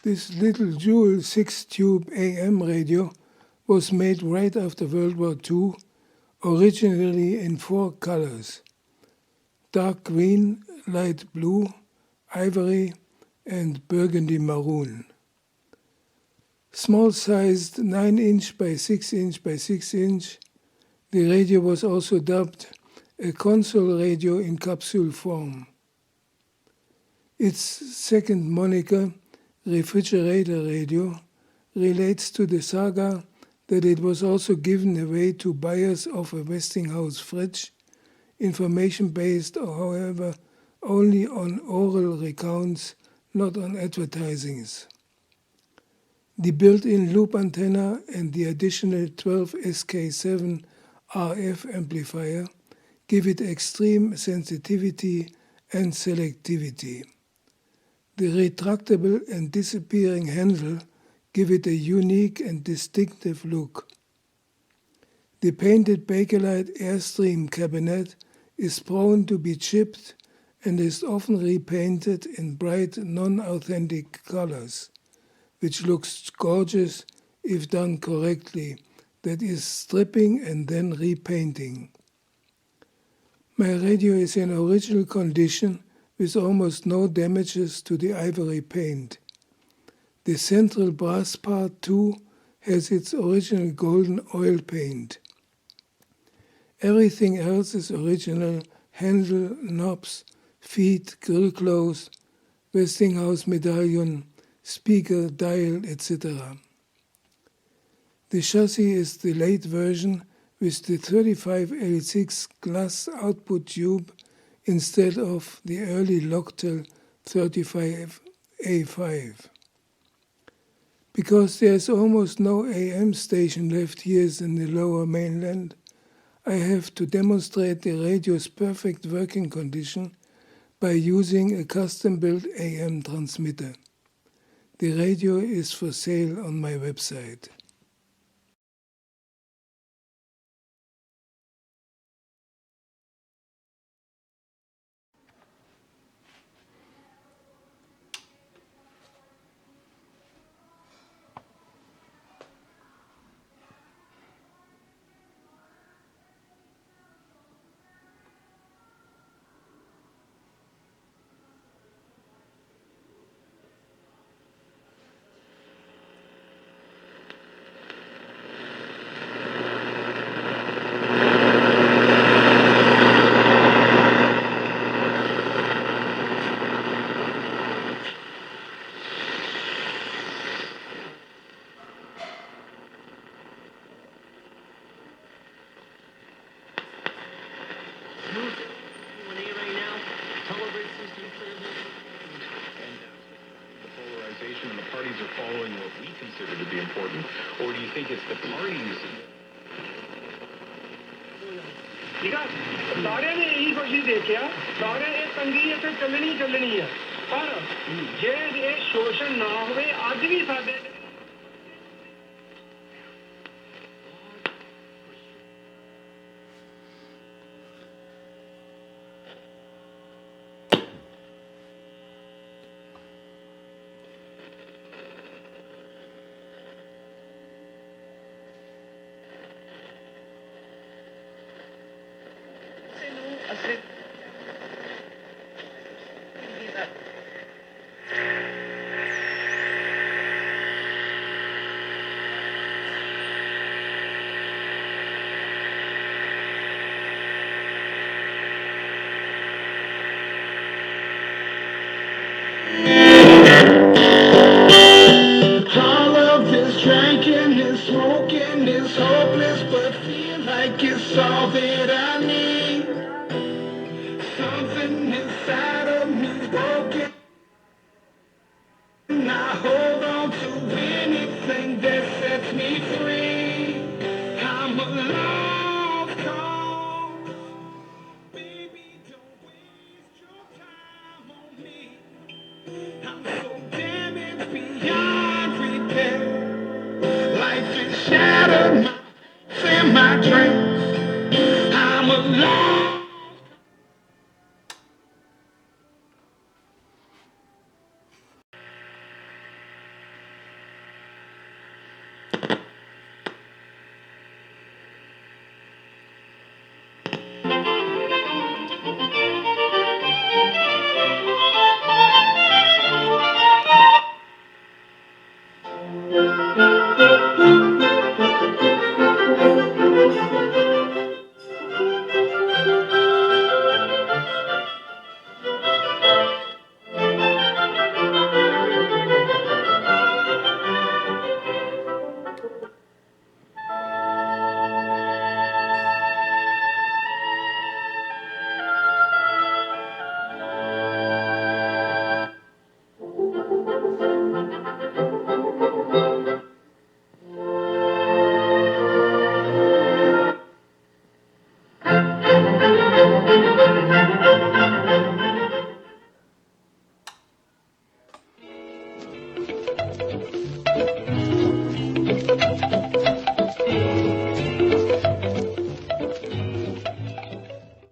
This little dual 6-tube AM radio was made right after World War II, originally in 4 colors: dark green, light blue, ivory, and burgundy maroon. Small-sized 9-inch by 6-inch by 6-inch, the radio was also dubbed a console radio in capsule form. Its second moniker, refrigerator radio, relates to the saga that it was also given away to buyers of a Westinghouse fridge, information based, however, only on oral recounts, not on advertisings. The built-in loop antenna and the additional 12 SK7 RF amplifier give it extreme sensitivity and selectivity. The retractable and disappearing handle give it a unique and distinctive look. The painted bakelite airstream cabinet is prone to be chipped and is often repainted in bright, non-authentic colors, which looks gorgeous if done correctly, that is, stripping and then repainting. My radio is in original condition with almost no damages to the ivory paint. The central brass part too has its original golden oil paint. Everything else is original: handle, knobs, feet, grill close, Westinghouse medallion, speaker, dial, etc. The chassis is the late version with the 35L6 glass output tube instead of the early loctal 35A5. Because there is almost no AM station left here in the Lower Mainland, I have to demonstrate the radio's perfect working condition by using a custom-built AM transmitter. The radio is for sale on my website. And the parties are following what we consider to be important, or do you think it's the parties? सारे ने यही कोशिश देखिया सारे एक तंगी इथे चलनी है पर जे ये शोषण ना होवे आज भी साडे drinking and smoking is hopeless, but feel like it's all that I need. Something inside of me's broken. I hope